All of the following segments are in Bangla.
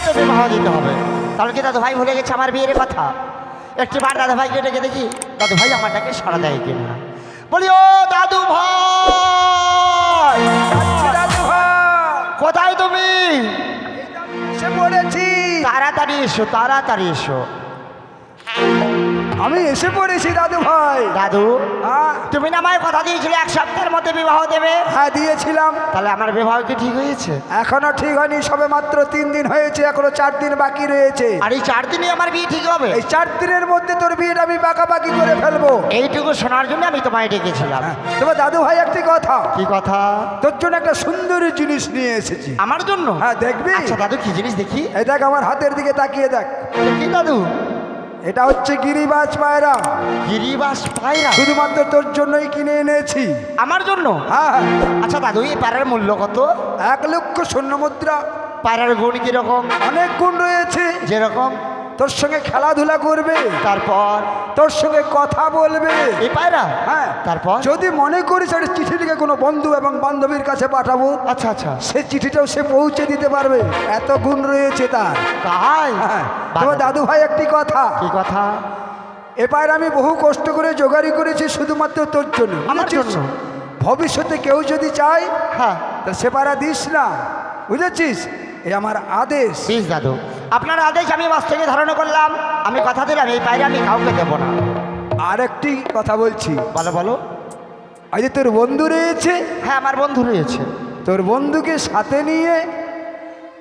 তো বিবাহ দিতে হবে। তাহলে কি দাদু ভাই ভুলে গেছে আমার বিয়ের কথা? একটি বার দাদু ভাইকে ডেকে দেখি দাদু ভাই আমারটাকে সাড়া দেয় কিনা। বলি ও দাদু ভাই, দাদু ভাই কোথায় তুমি? এসে পড়েছি। তাড়াতাড়ি এসো, তাড়াতাড়ি এসো। আমি এসে পড়েছি দাদু ভাই। দাদু, হ্যাঁ তুমি না আমায় কথা দিয়েছিলে 1 সপ্তাহের মধ্যে বিবাহ দেবে। হ্যাঁ দিয়েছিলাম। তাহলে আমার বিবাহ কি ঠিক হয়েছে? এখনো ঠিক হয়নি, সবে মাত্র 3 দিন হয়েছে, এখনো 4 দিন বাকি রয়েছে। আর এই 4 দিনে আমার বিয়ে ঠিক হবে? এই 4 দিনের মধ্যে তোর বিয়েটা আমি পাকাপাকি করে ফেলবো। এইটুকু শোনার জন্য আমি তোমায় ডেকেছিলাম। তবে দাদু ভাই একটি কথা, কি কথা? তোর জন্য একটা সুন্দর জিনিস নিয়ে এসেছি। আমার জন্য? হ্যাঁ দেখবি। আচ্ছা দাদু, কি জিনিস দেখি? এই দেখ, আমার হাতের দিকে তাকিয়ে দেখ। কি দাদু? এটা হচ্ছে গিরিবাজ পায়রা। গিরিবাস পায়রা? শুধুমাত্র তোর জন্যই কিনে এনেছি। আমার জন্য? হ্যাঁ হ্যাঁ। আচ্ছা দাদু, এই পায়রার মূল্য কত? 1 লক্ষ স্বর্ণ মুদ্রা। পায়রার গুণ কিরকম? অনেক গুণ রয়েছে। যেরকম? তোর সঙ্গে খেলাধুলা করবে, তারপর তোর সঙ্গে কথা বলবে। এই পায়রা? হ্যাঁ। তারপর? যদি মনে করিস একটা চিঠি লিখে কোনো বন্ধু এবং বান্ধবীর কাছে পাঠাবো, আচ্ছা আচ্ছা, সে চিঠিটাও সে পৌঁছে দিতে পারবে, এত গুণ রয়েছে তার। তাই? হ্যাঁ। তবে দাদু ভাই একটি কথা, কি কথা? এ পায়রা আমি বহু কষ্ট করে জোগাড়ি করেছি শুধুমাত্র তোর জন্য। আমার বুঝেছিস? জন্য? ভবিষ্যতে কেউ যদি চায় হ্যাঁ। তা সে পায়রা দিস না, বুঝেছিস? এই আমার আদেশ। প্লিজ দাদু, আপনার আদেশ আমি বাস্তবে ধারণা করলাম। আমি কথা দিলাম এই পায়রা আমি কাউকে দেবো না। আর একটি কথা বলছি, বলো বলো। আজ যে তোর বন্ধু রয়েছে, হ্যাঁ আমার বন্ধু রয়েছে। তোর বন্ধুকে সাথে নিয়ে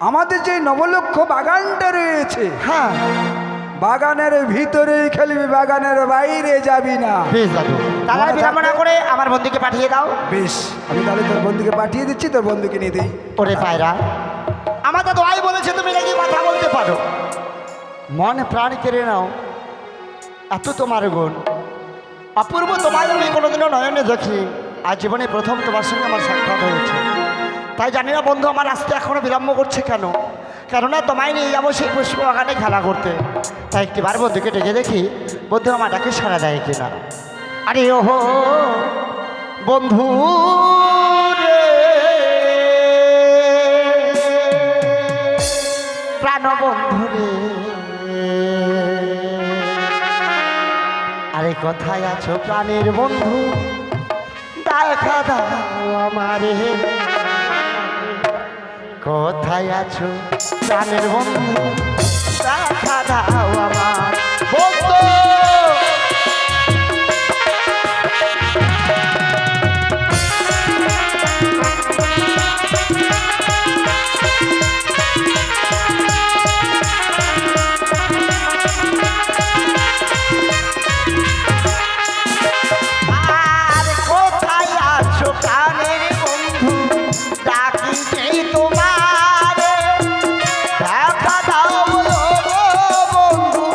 আমাদের যে নবলক্ষ বাগানটা রয়েছে, হ্যাঁ। বাগানের ভিতরে খেলবি, বাগানের বাইরে যাবি না। প্লিজ দাদু, তাহলে বিলম্ব না করে আমার বন্ধুকে পাঠিয়ে দাও। বেশ, আমি তাহলে তোর বন্ধুকে পাঠিয়ে দিচ্ছি, তোর বন্ধুকে নিয়ে দিই। ওরে পায়রা, আমার দাদু আই বলেছে তুমি নাকি কথা বলতে পারো, মন প্রাণ কেড়ে নাও, এত তোমার গুণ অপূর্ব। তোমায় আমি কোনোদিনও নয়নে দেখি, আজ জীবনে প্রথম তোমার সঙ্গে আমার সাক্ষাৎ হয়েছে। তাই জানি না বন্ধু আমার আসতে এখনো বিলম্ব করছে কেন। কেননা তোমায় নিয়ে যাবো সেই পুষ্প বাগানে খেলা করতে। তাই একটিবার বন্ধুকে ডেকে দেখি বন্ধু আমাটাকে সাড়া দেয় কিনা। আরে ওহো বন্ধু রে, প্রাণ বন্ধু রে, আরে কোথায় আছো প্রাণের বন্ধু, দেখা দাও আমারে। কোথায় আছো প্রাণের বন্ধু, দেখা দাও আমার বন্ধু। আর কোথায় আছো প্রাণের বন্ধু, ডাকি যেই তোমারে, দেখা দাও গো বন্ধু,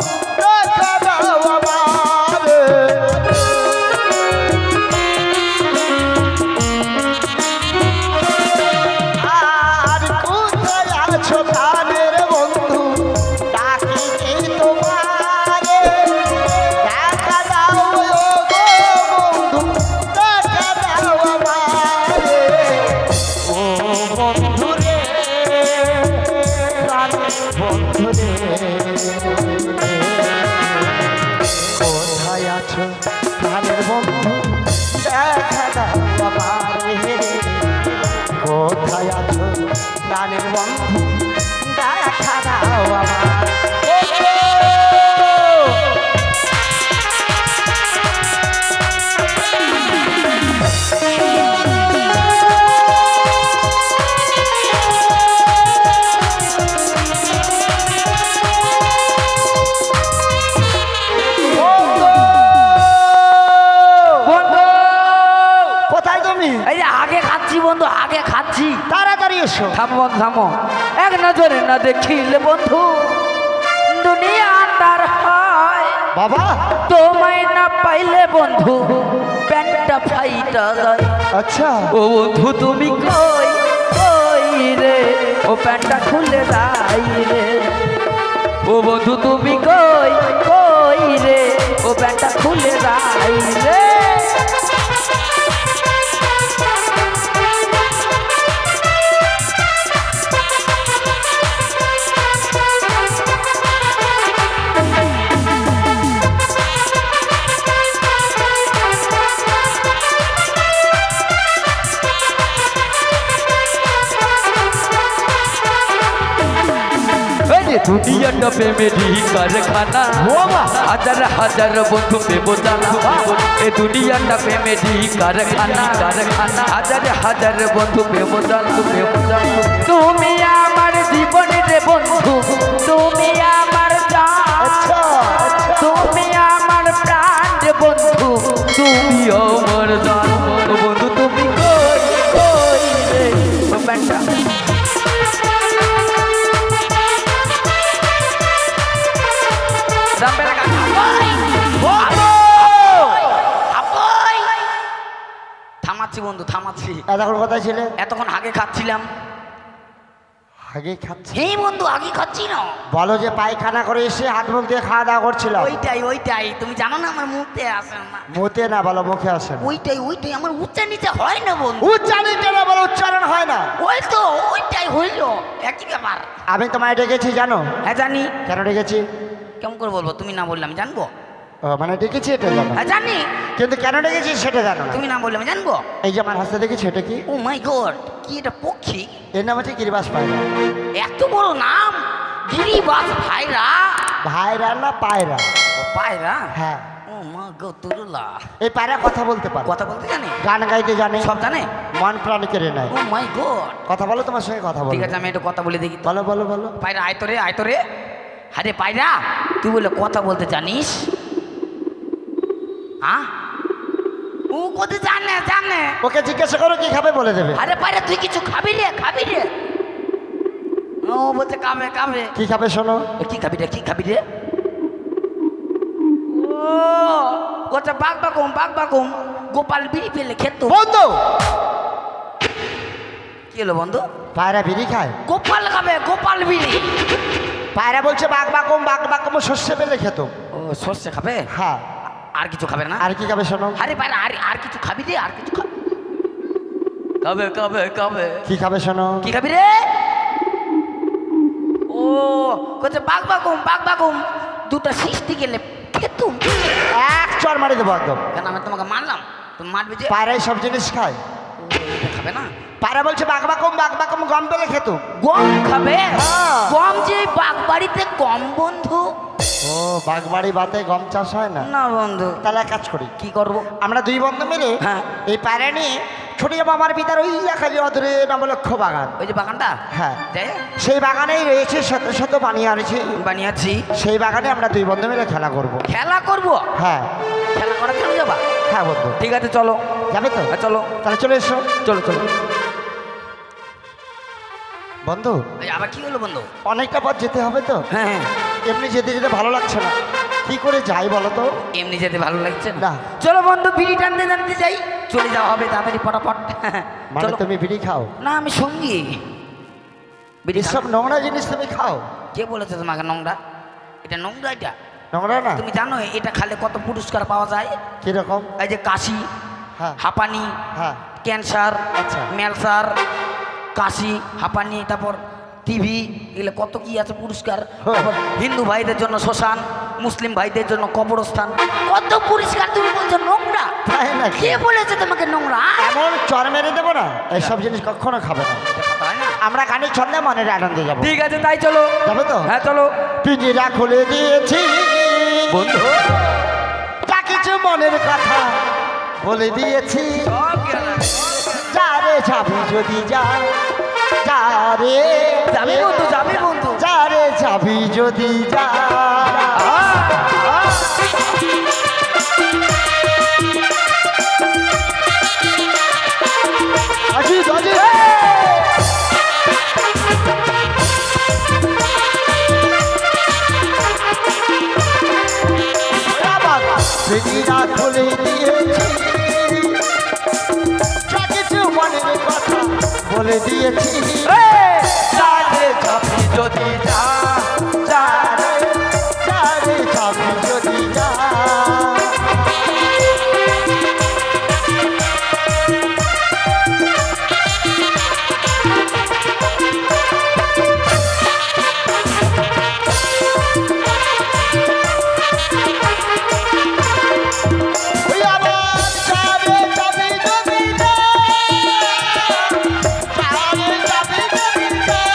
দেখা দাও আমারে। আর কোথায় আছো প্রাণের বন্ধু, ডাকি যেই তোমারে, দেখা দাও গো বন্ধু, দেখা দাও আমারে। ও বন্ধু রে, প্রাণের বন্ধু রে, কোথায় আছো প্রাণের বন্ধু, দেখা দাও আমারে। কোথায় আছো প্রাণের বন্ধু, দেখা দাও আমারে। বন্ধু, কোথায় তুমি? এই যে আগে খাচ্ছি বন্ধু, আগে খাচ্ছি। তাড়াতাড়ি এসো। থামো বন্ধু থামো, এক নজরে না দেখিলে বন্ধু দুনিয়া আন্ধার হয়। বাবা, তোমায় না পাইলে বন্ধু প্যান্টটা ফাইটা যায়। আচ্ছা ও বন্ধু তুমি কই কই রে, ও প্যান্টটা খুলে যাই রে। ও বন্ধু তুমি কই কই রে, ও প্যান্টটা খুলে যাই রে। দুনিয়াটা প্রেমেরই কারখানা হাজার হাজার বন্ধু প্রেম জানা এ দুনিয়াটা প্রেমেরই কারখানা হাজার হাজার বন্ধু প্রেম জানতো তুমি আমার জীবনের বন্ধু তুমি আমার জান তুমি আমার প্রাণ বন্ধু তুমি আমার জান বন্ধু তুমি কই কই রে ও ব্যান্ডা থামাচ্ছি বন্ধু থামাচ্ছি এতক্ষণ কোথায় ছিলে? এতক্ষণ আগে খাচ্ছিলাম আগে খাচ্ছি? এই বন্ধু আগে খাচ্ছি না বলো যে পায়খানা করে এসে হাত মুখ দিয়ে খাওয়া দাওয়া করছিল। ওইটাই তুমি জানো না আমার মুখে আসে না মুখে না বলো, মুখে আসে না। ওইটাই আমার উচ্চারণ নিচে হয় না বন্ধু উচ্চারিত না বলো, উচ্চারণ হয় না। ওই তো ওইটাই হইলো একই ব্যাপার আমি তোমায় ডেকেছি জানো? হ্যাঁ জানি। কেন ডেকেছি? কেমন করে বলবো, তুমি না বললে আমি জানবো? ও মানে ডেকেছি এটা জানো, হ্যাঁ জানি, কিন্তু কেন ডেকেছি সেটা জানো না। তুমি না বললে আমি জানবো? এই যে আমার হাসতে দেখেছি এটা কি? ও মাই গড, কি এটা পক্ষী? এর নাম হচ্ছে গিরিবাস পায়রা। এত বড় নাম গিরিবাস ভাইরা? ভাইরা না পায়রা? ও পায়রা? হ্যাঁ। ও মা গো তুরুলা, এই পায়রা কথা বলতে পারে, কথা বলতে জানে, গান গাইতে জানে, সব জানে, মন প্রাণ কেড়ে নেয়। ও মাই গড। কথা বলো, তোমার সঙ্গে কথা বলো। ঠিক আছে আমি একটু কথা বলে দেখি। বলো বলো বলো। পায়রা আয় তো রে। আরে পায়রা, তুই বলে কথা বলতে জানিস? হ্যাঁ, ও কথা জানে। ওকে জিজ্ঞাসা করো কি খাবে, বলে দেবে। আরে পায়রা তুই কিছু খাবি রে? ও বলছে খাবে। কি খাবে শোনো? কি খাবি রে? ও বলছে বাঘ বাকুম গোপাল বিড়ি পেলে খেত। বন্ধু, কি হলো বন্ধু? পায়রা বিড়ি খায়? গোপাল খাবে, গোপাল বিড়ি। পায়রা বলছে বাঘ বাকুম শস্য পেলে খেত। ও সর্ষে খাবে? হ্যাঁ। আর কিছু খাবে না? আর কি খাবে শোনো? আরে পায়রা আর কিছু খাবি রে? আর কিছু খাবে। কি খাবে শোনো? কি খাবি রে? ও বলছে বাঘ বাকুম দুটা সৃষ্টি গেলে খেতুম। এক চর মারি দেবো একদম। কেন আমি তোমাকে মারলাম, তুমি মারবে যে? পায়রাই সব জিনিস খায়। এটা খাবে না? পায়রা বলছে বাঘ বাকুম গম পেলে খেত। গম খাবে? হ্যাঁ। গম যে বাঘ বাড়িতে কম বন্ধু। ও বাগবাড়ি বাতে গম চাষ হয় না? না বন্ধু। তাহলে এক কাজ করি, কি করব? আমরা দুই বন্ধু মিলে হ্যাঁ। এই পায়রা নিয়ে ছুটে যাবো আমার পিতার ওই এলাকায় অদূরে নবলক্ষ বাগান। ওই যে বাগানটা? হ্যাঁ। যাই সেই বাগানেই রয়েছে শত বানিয়ে আনেছি। বানিয়েছি। সেই বাগানে আমরা দুই বন্ধু মিলে খেলা করব। খেলা করব? হ্যাঁ। খেলা করার জন্য যাবা? হ্যাঁ বন্ধু। ঠিক আছে চলো। যাবে তো? হ্যাঁ, চলো তাহলে চলে এসো। চলো। বন্ধু, এই আবার কি হলো বন্ধু? অনেকটা পথ যেতে হবে তো, হ্যাঁ এমনি যেতে ভালো লাগছে না, কি করে যাই বলো তো? এমনি যেতে ভালো লাগছে না। না? চলো বন্ধু, বিড়ি টানতে যাই, চলে যাওয়া হবে তাড়াতাড়ি ফটাফট। মানে চলো। তুমি বিড়ি খাও? না আমি সঙ্গী। বিড়ি সব নোংরা জিনিস তুমি খাও? কে বলেছে তোমাকে নোংরা? এটা নোংরা? এটা নোংরা না? তুমি জানো এটা খালে কত পুরস্কার পাওয়া যায়? কিরকম? এই যে কাশি, হ্যাঁ হাঁপানি, হ্যাঁ। ক্যান্সার, আচ্ছা। ম্যালসার, কাশি, হাঁপানি, তারপর টিভি, এগুলো কত কি আছে পুরস্কার। তারপর হিন্দু ভাইদের জন্য শ্মশান, মুসলিম ভাইদের জন্য কবরস্থান, কত পুরস্কার। তুমি বলছো নোংরা? তাই না? কে বলেছে তোমাকে নোংরা? এমন চর মেরে দেবো না, এইসব জিনিস কখনো খাবে না। এটা কথা হয় না। আমরা গানের ছন্দে মনের আনন্দে যাবো। ঠিক আছে তাই চলো। যাবে তো? হ্যাঁ চলো পিঞ্জিরা খুলে দিয়েছি বন্ধু, যা কিছু মনের কথা বলে দিয়েছি। সব গেলাম। যারে যাবি যদি যা, যারে যাবি বন্ধু, যাবি বন্ধু। যারে যাবি যদি যা। আজিজ আজিজ পিঞ্জিরা খুলে দিয়েছি, যা কিছু মনের কথা বলে দিয়েছি। যারে যাবি যদি যা, যারে যাবি যদি যা। ওই আমার যারে যাবি যদি যা, যারে যাবি যদি যা।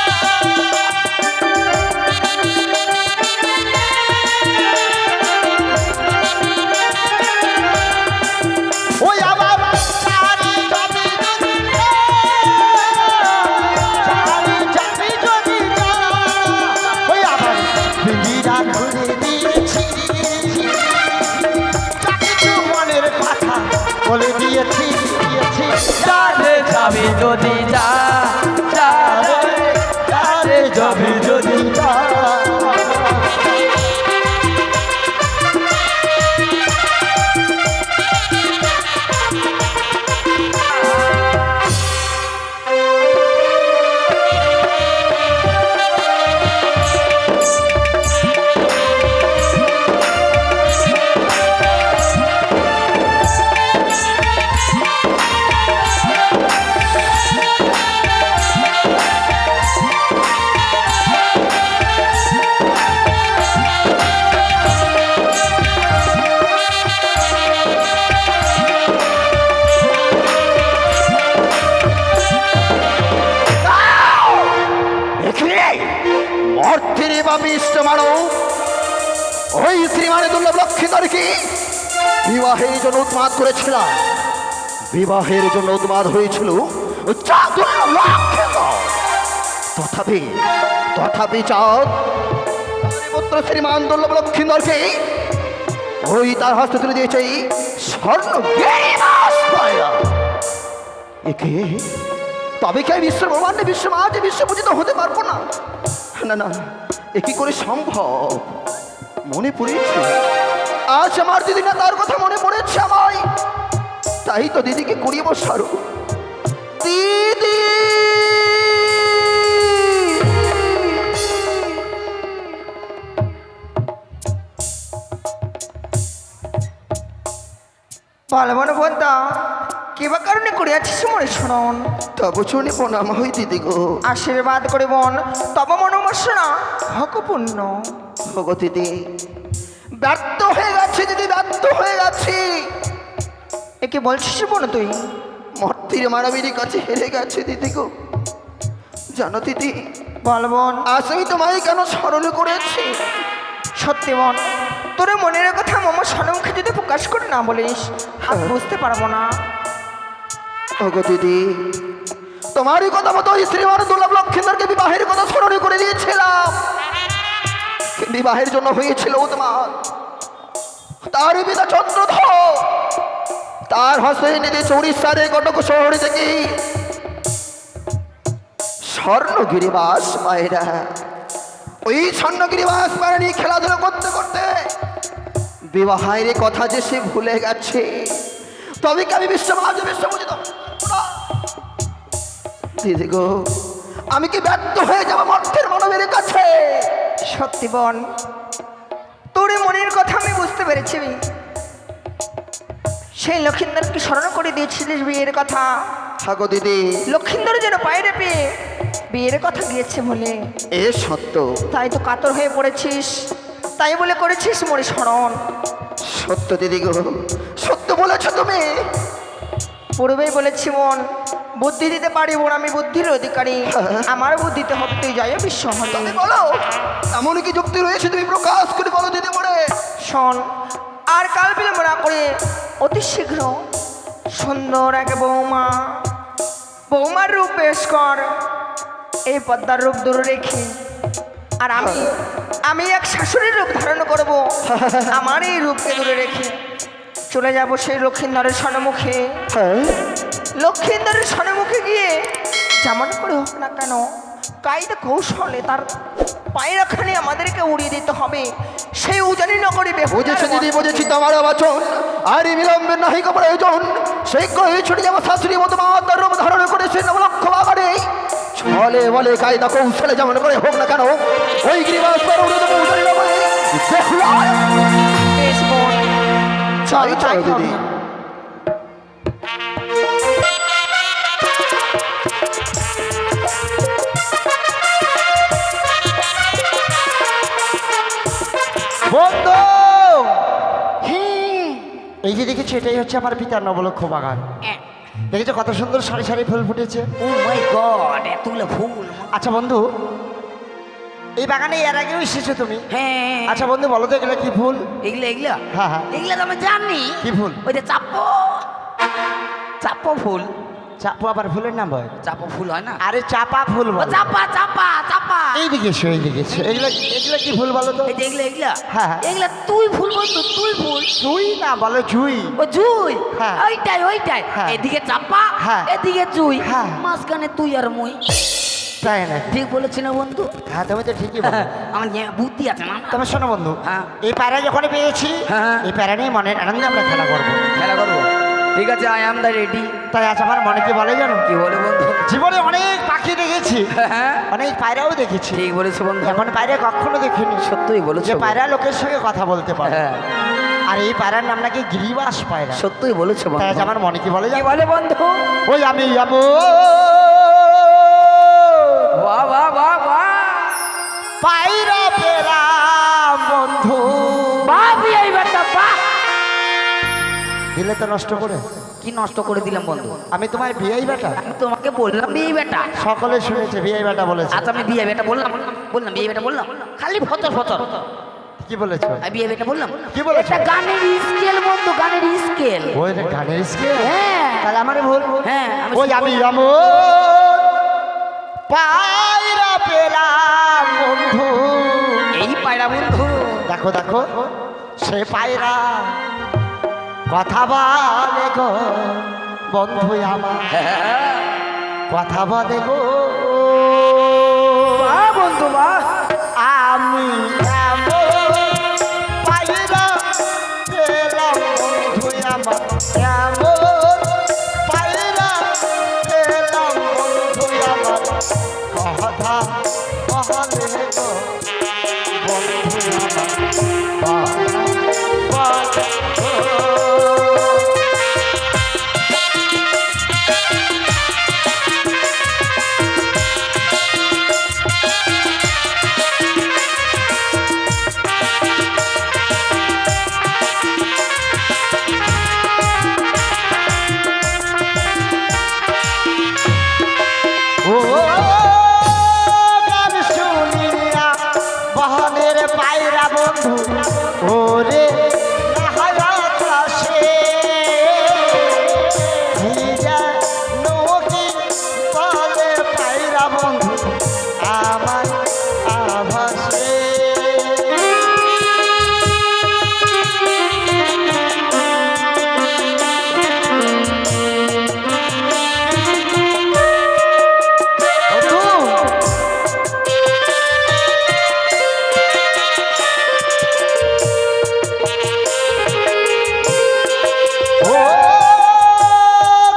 অর্থের বা বিষ্ট মানব ওই শ্রীমানে দুর্লভ লক্ষ্মীধরকে বিবাহের জন্য উন্মাদ করেছিলাম। বিবাহের জন্য উন্মাদ হয়েছিল দুর্লভ লক্ষ্মীধর। তথাপি তথাপি চাঁদ পুত্র শ্রীমান দুর্লভ লক্ষ্মীধরকে ওই তার হস্তে তুলে দিয়েছে স্বর্ণ একে। তবে কি বিশ্ব ব্রহ্মাণ্ডে বিশ্ব মাঝে বিশ্বপূজিত হতে পারবো না? না না, এ কি করে সম্ভব? মনে পড়েছে আজ আমার দিদি না, তার কথা মনে পড়েছে আমায়। তাই তো দিদিকে করিয়ে বসারো। দিদি ভালো মনে বন্ধা কি বা কারণে করে আছিস মনে শোনন? তব চলে প্রণাম হই দিদি গো। আশীর্বাদ করে বোন, তব মনোবাসনা হক পূর্ণ। গো দিদি, ব্যর্থ হয়ে গেছে দিদি, ব্যর্থ হয়ে গেছি। একে বলছিস বোন তুই? মর্তির মানবীর কাছে হেরে গেছে দিদি গো। জানো দিদি, বল বোন। আজ আমি তোমায় কেন স্মরণ করেছি? সত্যি বোন, তোর মনের কথা মামা সনমুখে যদি প্রকাশ করে না বলিস আমি বুঝতে পারবো না। ওগো দিদি, তোমারই কথা মতো শ্রীমান দুর্লভ লক্ষ্মীধরকে বিবাহের কথা স্মরণ করে দিয়েছিলাম। বিবাহের জন্য হয়েছিল উন্মাদ। তার পিতা চন্দ্রধর তার হস্তে এনে দিয়েছে উড়িষ্যার কটক শহর থেকে স্বর্ণগিরিবাস পায়রা। ওই স্বর্ণগিরিবাস পায়রা নিয়ে খেলাধুলা করতে করতে বিবাহের কথা যে সে ভুলে গেছে। তবে কি আমি বিশ্বমাজ বিশ্বপূজিত দিদি গো? আমি কি ব্যর্থ হয়ে যাবো মর্তের মানবের কাছে? সত্যি বোন, তোর মনের কথা আমি বুঝতে পেরেছি। সেই লক্ষিন্দরকে স্মরণ করে দিয়েছিলিস বিয়ের কথা। হাগো দিদি, লক্ষিন্দর যেন পায়রে পেয়ে বিয়ের কথা গিয়েছে বলে এ সত্য। তাই তো কাতর হয়ে পড়েছিস, তাই বলে করেছিস মনে স্মরণ। সত্য দিদি গো, সত্য বলেছ তুমি। পূর্বেই বলেছি মন, বুদ্ধি দিতে পারি বোন, আমি বুদ্ধির অধিকারী। আমার বুদ্ধিতে হবে তুই যাই বিশ্ব হলে। তুমি বলো, এমন কি যুক্তি রয়েছে তুমি প্রকাশ করে বলো দিদি মনে। শোন, আর কাল বিলম্ব না করে অতি শীঘ্র সুন্দর এক বৌমার রূপ পেশ কর। এই পদ্মার রূপ দূরে রেখে আর আমি এক শাশুড়ির রূপ ধারণ করব। আমার এই রূপকে দূরে রেখে চলে যাব সেই লক্ষিন্দরের সন্মুখে। লক্ষিন্দরের সন্মুখে গিয়ে যেমন করে হোক না কেন কায়দা কৌশলে তার পায়রাখানে আমাদেরকে উড়িয়ে দিতে হবে। সেই উজানি নগরী বুঝেছি দিদি, বুঝেছি তোমার বচন। আর বিলম্বের নাহি প্রয়োজন। সেই কয়ে ছুটে যাবো শাশুড়ি মতো মাতার রূপ ধারণ করেছে নবলক্ষ বাবারে। ছলে বলে কায়দা কৌশলে যেমন করে হোক না কেন ওই গিরিবাস পার উড়ে দেবো উজানি নগরী। চল চলো দিদি। বন্ধু, এই যে দেখেছি এটাই হচ্ছে আমার পিতার নবলক্ষ বাগান। দেখেছো কত সুন্দর সারি সারি ফুল ফুটেছে। ও মাই গড, এতগুলো ফুল। আচ্ছা বন্ধু, এই বাগানে এর আগেও এসেছো তুমি? হ্যাঁ। আচ্ছা বন্ধু বলো তো এগুলো কি ফুল? এগুলো এগুলো হ্যাঁ হ্যাঁ, এগুলো তো আমি জানি। কি ফুল? ওই যে চাপো ফুল। চাপা আবার ফুলের নাম হয়? চাপো ফুল হয় না? আরে চাপা ফুল ও বলে। চাপা চাপা চাপা। এইদিকে এসো, এইদিকে এসো। এগুলো এগুলো কি ফুল বলো তো? এই যে এগুলো এগুলো হ্যাঁ, হ্যাঁ। এগুলো তুই ফুল বন্ধু, তুই ফুল। জুই না, বলো জুই। ও জুই। হ্যাঁ। ওইটাই ওইটাই। হ্যাঁ। এদিকে চাপা, হ্যাঁ। এদিকে জুই, হ্যাঁ। মাঝখানে তুই আর মুই। তাই না? ঠিক বলেছি না বন্ধু? হ্যাঁ তুমি তো ঠিকই বলো। আমার বুদ্ধি আছে না? তবে শোনো বন্ধু, হ্যাঁ। এই প্যারা যখন পেয়েছি, হ্যাঁ। এই প্যারা নিয়ে মনের আনন্দে আমরা খেলা করবো। খেলা করবো? ঠিক আছে, আই এম দ্য রেডি। তাই আজ আমার মনে কি বলে জানো? কি বলে বন্ধু? জীবনে অনেক পাখি দেখেছি, হ্যাঁ, অনেক পায়রাও দেখেছি, ঠিক বলেছো বন্ধু। এমন পায়রা কখনো দেখিনি। সত্যই বলেছো। যে পায়রা লোকের সঙ্গে কথা বলতে পারে। হ্যাঁ, আর এই পায়রার নাম নাকি গিরিবাস পায়রা। সত্যই বলেছো তাই আজ বন্ধু। আমার মনে কি বলে কি জানো? বলে বন্ধু? ওই আমি যাবো বাহ বাহ বাহ বাহ, পায়রা পেলাম বন্ধু। বাহ এই ব্যাটা বাহ। দিলে তো নষ্ট করে। কি নষ্ট করে দিলাম বন্ধু? আমি তোমার বিয়াই বেটা, আমি তোমাকে বললাম বিয়ে বেটা। সকলে শুনেছে বিয়াই বেটা বলেছে। আচ্ছা, আমি বিয়ে বেটা বললাম, বললাম বিয়ে বেটা বললাম, খালি ফতর ফতর। কি বলেছো? আমি বিয়ে বেটা বললাম। কি বলেছো? এটা গানের স্কেল বন্ধু, গানের স্কেল। ওই রে গানের স্কেল। হ্যাঁ তাহলে আমারে ভুল। হ্যাঁ, ওই আমি যাবো পায়রা পেলাম বন্ধু। এই পায়রা বন্ধু। দেখো দেখো সে পায়রা কথা বলে গো বন্ধু আমার, কথা বলে গো বাহ বন্ধু বাহ। আমি যাবো পায়রা পেলাম বন্ধু আমার, যাবো পায়রা পেলাম বন্ধু আমার, কথা বলে গো বন্ধু আমার, কথা বলে গো। ও গান শুনিয়া বহনের পায়রা বন্ধু, ওরে আকাশে ভিজা নদী বলে পায়রা বন্ধু আমার আভাসে। ও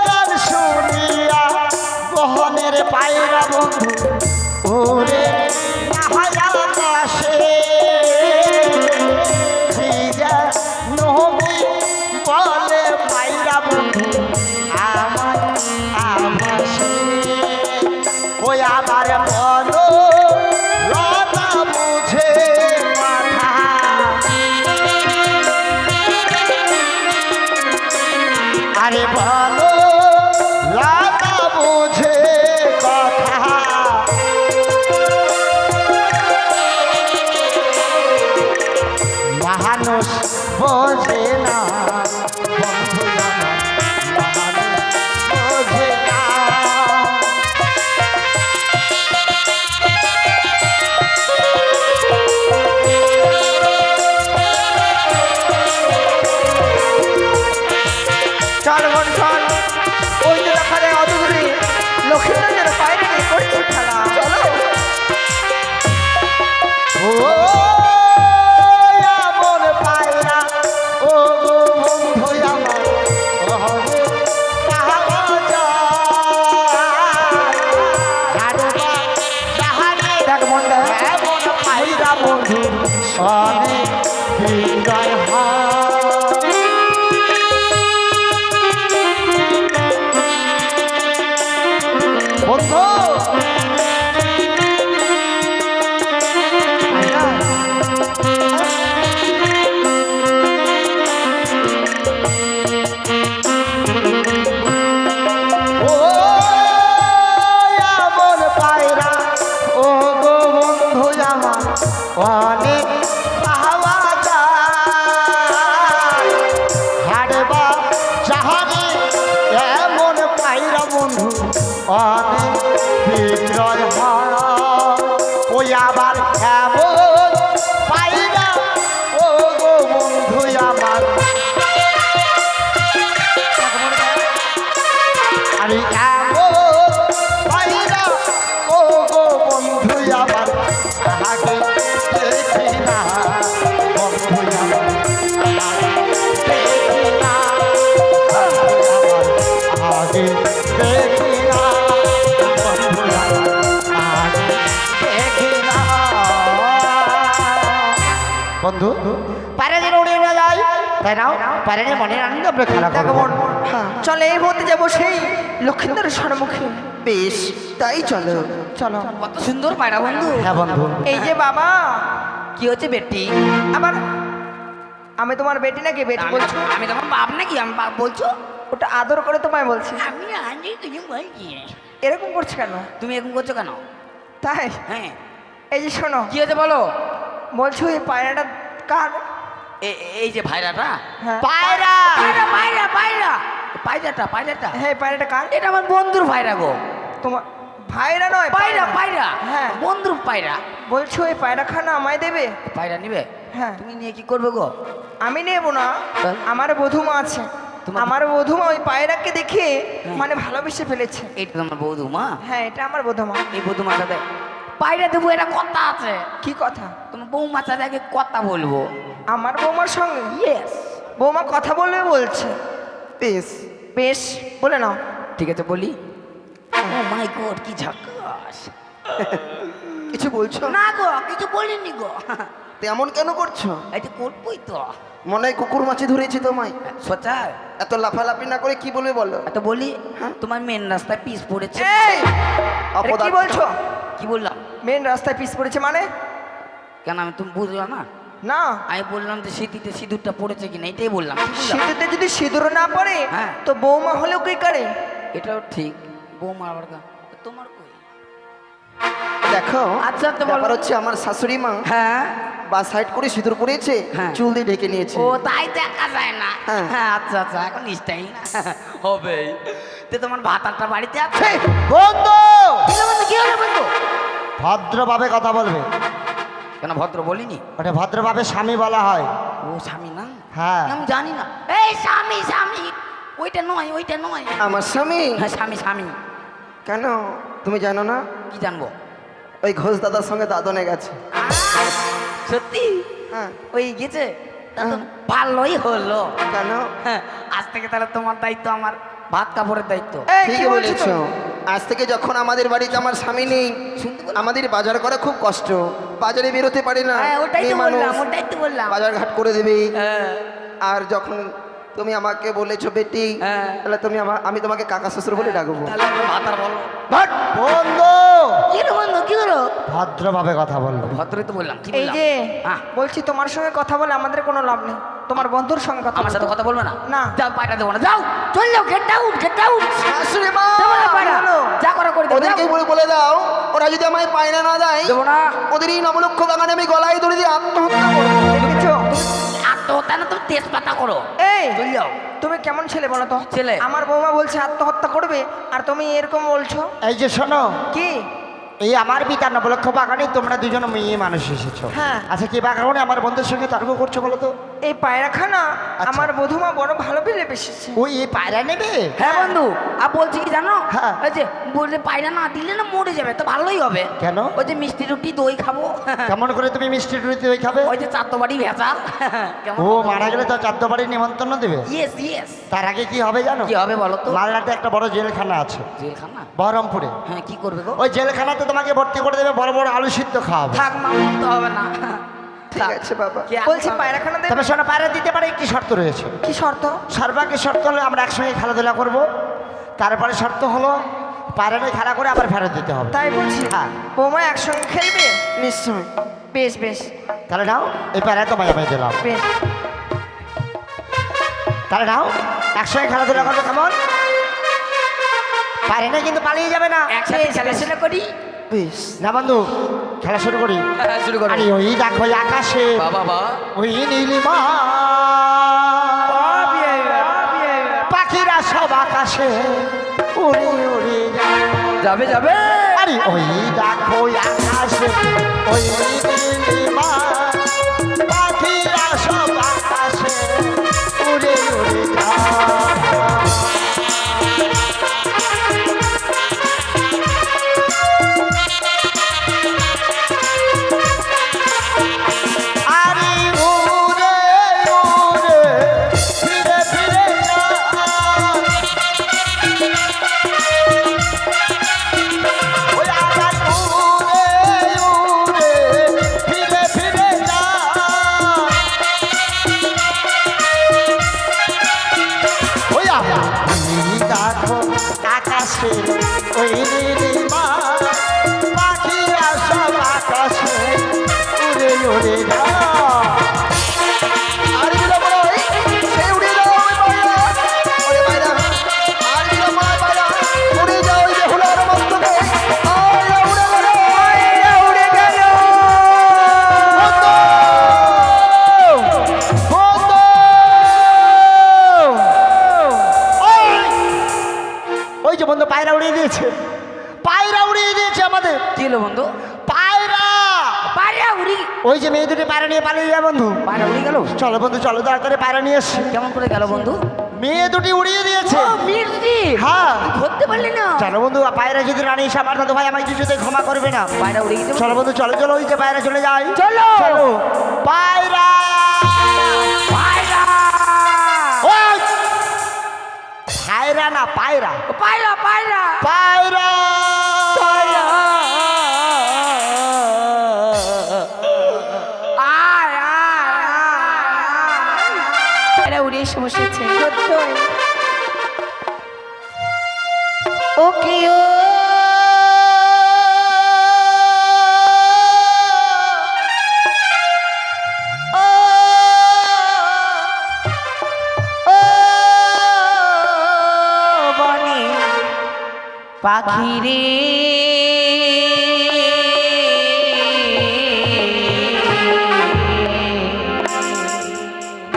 গান শুনিয়া বহনের পায়রা বন্ধু, ওরে আকাশে ভিজা নদী বলে পায়রা বন্ধু আমার আভাসে। ওই আবার বলো লতা বুঝে মাথা, আরে বলো লতা বুঝে কথা, মানুষ বোঝে না বন্ধু আমার, মানুষ বোঝে না। চল বোন চল, ওই যে দেখা যায় অত দূরে লক্ষ্মীগঞ্জের বাইরে নিয়ে করছে খেলা। চলো। ও এমন পায়রা ও গো বন্ধু আমার, ওরে পাওয়া যায় হারবা জাহানে। দেখ মন দেখ। এমন পায়রা বন্ধু অনেক হৃদয় হয়। বন্ধু ও এমন পায়রা ও গো বন্ধু আমার, অনেক পাওয়া যায় হাড়বা জাহানে। এমন পায়রা বন্ধু অনেক বিক্রয় হয়। ওই আবার এমন পায়রা ও গো বন্ধু আমার, আমি এমন পায়রা ও গো বন্ধু পায়রা যেন উড়িয়ে না যায়, তাই নাও পায়রা নিয়ে মনের আনন্দ আমরা খেলা দেখো করবো। বোন, চলে এই মুহূর্তে যাবো সেই লক্ষিন্দরের সম্মুখে। বেশ, তাই চলো। চলো। কত সুন্দর পায়রা বন্ধু। হ্যাঁ বন্ধু। এই যে বাবা, কি হচ্ছে বেটি? আবার আমি তোমার বেটি নাকি বেটি বলছো? আমি তোমার বাপ নাকি? আমি বাপ বলছো? ওটা আদর করে তোমায় বলছি। আমি আগে কিছু বলছি। এরকম করছো কেন? তুমি এরকম করছো কেন? তাই হ্যাঁ, এই যে শোনো, কি হয়েছে বলো? বলছো এই পায়রাটা কার? এই যে ভাইরাটা, হ্যাঁ পায়রা পায়রা পায়রা পায়রা পায়রাটা পায়রাটা, হ্যাঁ পায়রাটা কার? এটা আমার বন্ধুর ভাইরা গো। তোমার ভাইরা নয়, পায়রা পায়রা, হ্যাঁ। বন্ধুর পায়রা। বলছো এই পায়রা খানা আমায় দেবে? পায়রা নিবে? হ্যাঁ। তুমি নিয়ে কি করবে গো? আমি নেব না, তাই? আমার বধূমা আছে। তোমার- আমার বধূমা ওই পায়রাকে দেখে মানে ভালোবেসে ফেলেছে। এইটা তোমার বৌধু মা? হ্যাঁ এটা আমার বধূমা। এই বৌধুমার সাথে পায়রা দেবো, এটা কথা আছে। কি কথা? তোমার বৌমার সাথে আগে কথা বলবো। আমার বৌমার সঙ্গে? ইয়েস। বৌমা কথা বলবে বলছে। বেশ, বেশ, বলে নাও। ঠিক আছে বলি। ও মাই গড, কি ঝাকাস! কিছু বলছো? না গো, কিছু বলিনি গো। তেমন কেন করছো? এটা করবই তো। মনে হয় কুকুর মাছি ধরেছে তোমায়। সোচা এত লাফালাফি না করে কি বলবে বলো। এত বলি, তোমার মেন রাস্তায় পিস পড়েছে। এই এটা কি অপদার্থ। বলছো? কি বললাম? মেন রাস্তায় পিস পড়েছে মানে? কেন আমি তুমি বুঝলাম না? না, আমি বললাম যে সিঁথিতে সিঁদুরটা পড়েছে কিনা, এটাই বললাম। কি বললাম? শীতেতে যদি সিঁদুর না পড়ে হ্যাঁ। তো বৌমা হলেও কি করে? এটাও ঠিক। বৌমা আবার তোমার কই? দেখো, আচ্ছা, তো বলো। ব্যাপার হচ্ছে আমার শাশুড়ি মা হ্যাঁ। বা সাইড করে সিঁদুর পরেছে, হ্যাঁ। চুল দিয়ে ঢেকে নিয়েছে। ও তাই দেখা যায় না। হ্যাঁ। হ্যাঁ, আচ্ছা আচ্ছা, এখন স্টাইল না হবে। তো তোমার ভাতারটা বাড়িতে আছে? বন্ধু কি হলো বন্ধু, কি হলো বন্ধু? ভদ্রভাবে কথা বলবে। কেন ভদ্র বলিনি? ওটা ভদ্রভাবে স্বামী বলা হয়। ও স্বামী না? হ্যাঁ। আমি জানি না। এই স্বামী স্বামী, ওইটা নয়, ওইটা নয়। আমার স্বামী? হ্যাঁ স্বামী স্বামী। কেন তুমি জানো না? কি জানবো? ওই ঘোষ দাদার সঙ্গে দাদনে গেছে। সত্যি? হ্যাঁ। ওই গেছে? তা তো ভালোই হলো। কেন? হ্যাঁ, আজ থেকে তাহলে তোমার দায়িত্ব, আমার ভাত কাপড়ের দায়িত্ব। এই কি ঠিকই বলছো বলেছো। তুমি? আজ থেকে যখন আমাদের বাড়িতে আমার স্বামী নেই, শুনতে পেলাম? আমাদের বাজার করা খুব কষ্ট। বাজারে বেরোতে পারি না, হ্যাঁ, ওটাই মেয়ে তো মানুষ, বললাম, ওটাই তো বললাম। বাজার ঘাট করে দেবে। হ্যাঁ। আর যখন তুমি আমাকে বলেছো বেটি, হ্যাঁ। তাহলে আমি তোমাকে কাকা শ্বশুর বলে ডাকবো। তাহলে একটু ভাতার বলো। বাট বন্ধু কি হলো বন্ধু, কি হলো? ভদ্রভাবে কথা বলবে। ভদ্রই তো বললাম। কি এই বললাম? যে হ্যাঁ। বলছি তোমার সঙ্গে কথা বলে আমাদের কোনো লাভ নেই, তোমার বন্ধুর সঙ্গে কথা আমার সাথে বলতে কথা বলবে না? না। যাও, পায়রা দেবো না, যাও চল যাও, গেট আউট, গেট আউট। শাশুড়ি মা, হলো? যা করো করে দেবো। ওদেরকে বলে দাও, ওরা যদি আমায় পায়না না দেয়, দেবো না। ওদের এই নবলক্ষ বাগানে আমি গলায় ধরে দিয়ে আত্মহত্যা করবো। দেখেছো? আত্মহত্যা না, তুমি তেজপাতা করো। এই চল যাও। তুমি কেমন ছেলে বলো তো? ছেলে? আমার বৌমা বলছে আত্মহত্যা করবে আর তুমি এরকম বলছো এই যে শোনো, কি? এই আমার পিতা নবলক্ষ বাগানে তোমরা দুজন মেয়ে মানুষ এসেছো। হ্যাঁ। আচ্ছা কি বাগানে আমার বন্ধুর সঙ্গে তর্ক করছো বলো তো? এই পায়রাখানা আচ্ছা। আমার বধূমা বড় ভালো পেলে বেসেছে। ওই এই পায়রা নেবে? হ্যাঁ বন্ধু, আর বলছি কি জানো? হ্যাঁ। ওই যে বললে পায়রা না দিলে না মরে যাবে, তো ভালোই হবে। কেন? ওই যে মিষ্টি রুটি দই খাবো। কেমন করে তুমি মিষ্টি রুটি দই খাবে? ওই যে চারটো বাড়ি ভেজাল। ও মারা গেলে তো চাদ্দ বাড়ি নিমন্ত্রণ দেবে। Yes yes. তার আগে কি হবে জানো? কি হবে বলো তো? মালদাতে একটা বড় জেলখানা আছে, জেলখানা? বহরমপুরে। হ্যাঁ, কি করবে গো? ওই জেলখানাতে তোমাকে ভর্তি করে দেবে, বড় বড় আলু সিদ্ধ খাওয়াবে। থাক মা, মরতে হবে না। ঠিক আছে বাবা। কি আর বলছি খাবে? পায়রাখানা দেবে? তবে শোনো, পায়রা দিতে পারে, একটি শর্ত রয়েছে। কি শর্ত? সর্বাগ্রে শর্ত হলো আমরা একসঙ্গে খেলাধুলা করব। তারপরে শর্ত হলো পায়রাটাই খেলা করে আবার ফেরত দিতে হবে। তাই বলছি? হ্যাঁ। বৌমা একসঙ্গে খেলবে? নিশ্চয়। বেশ বেশ তাহলে নাও, এই পায়রা তোমায় আমি দিলাম। বেশ। তাহলে নাও, একসঙ্গে খেলাধুলা করবে, কেমন? পায়রা কিন্তু পালিয়ে যাবে না। একসাথে খেলাধুলা করি। বেশ। না বন্ধু, খেলা শুরু করি। হ্যাঁ, শুরু করো। আরে ওই দেখো ওই আকাশে বাবা বা ওই নীলিমা, পাখিরা সব আকাশে উড়ে উড়ে যায়। যাবে যাবে। আরে ওই দেখো ওই আকাশে ওই নীলিমা, পাখিরা সব আকাশে উড়ে উড়ে যায়। আরে উড়ে উড়ে ফিরে ফিরে যায়। ওই আকাশ উড়ে উড়ে ফিরে উড়ে যা। আর বিলম্ব নয়, সেই উড়ে যাও ওই পায়রা। ওরে পায়রা, আর বিলম্ব নয় পায়রা, উড়ে যাও ওই বেহুলার মস্তকে। পায়রা উড়ে গেল, পায়রা উড়ে গেল। ওই যে বন্ধু পায়রা উড়িয়ে দিয়েছে, পায়রা উড়িয়ে দিয়েছে আমাদের কি হলো বন্ধু? পায়রা। পায়রা উড়ি, ওই যে মেয়ে দুটি পায়রা নিয়ে পালিয়ে যায় বন্ধু। পায়রা উড়ি গেল? চলো বন্ধু চলো, তাড়াতাড়ি পায়রা নিয়ে এসছি। কেমন করে গেল বন্ধু? মেয়ে দুটি উড়িয়ে দিয়েছে। ও মির্জি, হ্যাঁ ধরতে পারলি না? চলো বন্ধু, পায়রা যদি রানী এসে আমার দাদু ভাই আমায় কিছুতে ক্ষমা করবে না। পায়রা উড়ে গেছে। চলো বন্ধু চলো চলো, ওই যে পায়রা চলে যায়। চলো। চলো পায়রা। পায়রা, ওই! পায়রা না পায়রা, পায়রা, পায়রা, পায়রা। পায়রা। আয়, আয়, আয়। পায়রা উড়ে এসে বসেছে। সত্যই ও কি ও ও ও বনে পাখি রে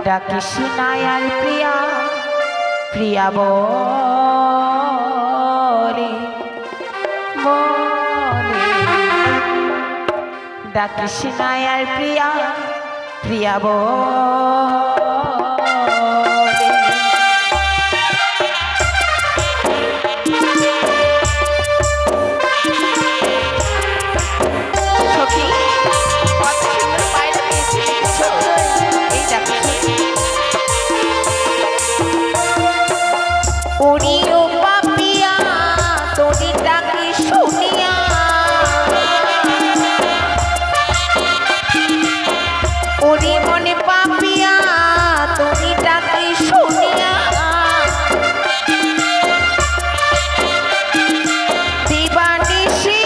ডাকিস নায়ার প্রিয়া প্রিয়া বলে বলে ডাকিস নায়ার প্রিয়া প্রিয়া বলে সখী কত সুন্দর পায়রা পেয়েছি। সত্যই এই দেখো ওরিও পাপিয়া তোরি ডাকি শুনিয়া ওরে মনে পাপিয়া তোরি ডাকি শুনিয়া দিবানিশি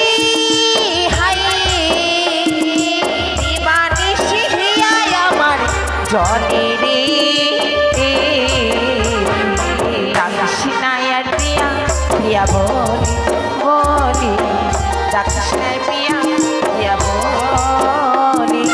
হাই দিবানিশি হিয়ায় আমার জলে রে ডাকিস নায়ার প্রিয়া প্রিয়া বলে বলে ডাকিস নাই প্রিয়া প্রিয়া বলে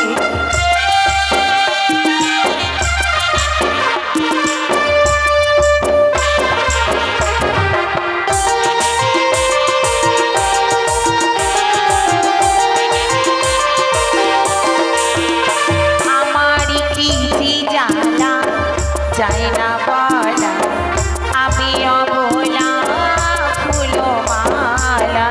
আমারই কি যে জানা যায় না বলা আমি অবলা ফুলো মালা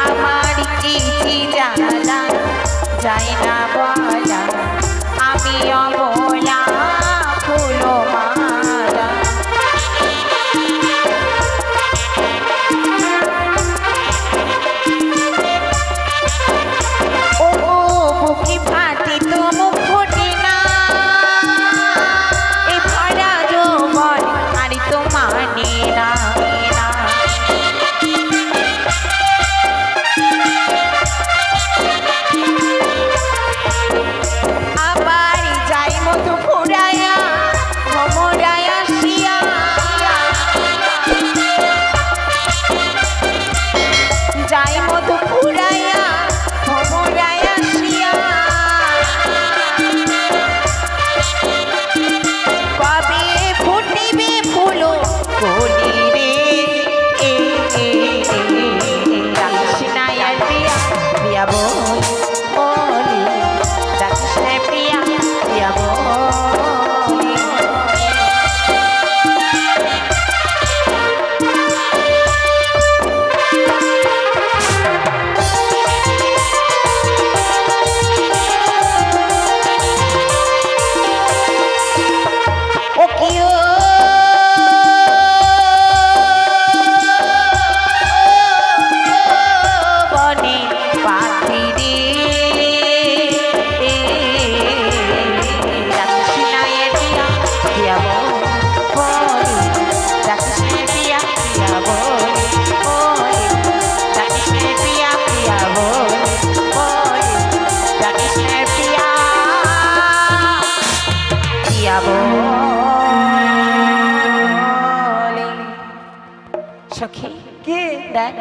আমার কি যে জানা যায় না বলা আমি অবলা ফুলো মালা ও বুকি ফাটি তো মুখ ফোটে না এ ভরা যৌবন আরে তো মানে না না সখী কি দেখ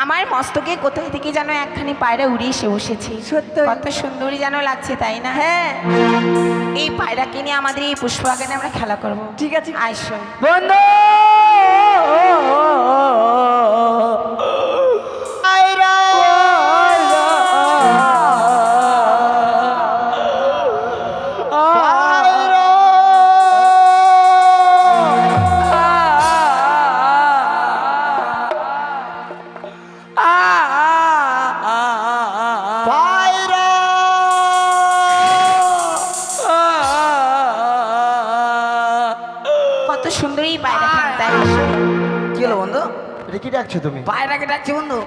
আমার মস্তকে কোথায় থেকে যেন একখানি পায়রা উড়ে এসে বসেছে সত্যি? কত সুন্দরী যেন লাগছে তাই না? হ্যাঁ এই পায়রাকে নিয়ে আমাদের এই পুষ্প বাগানে আমরা খেলা করব। ঠিক আছে। আইসো। বন্ধু পায়রা পায়রা পায়রা কত সুন্দর এই পায়রা তাই আইসো। কি হলো বন্ধু? এটা কি ডাকছো তুমি? পায়রাকে ডাকছি বন্ধু।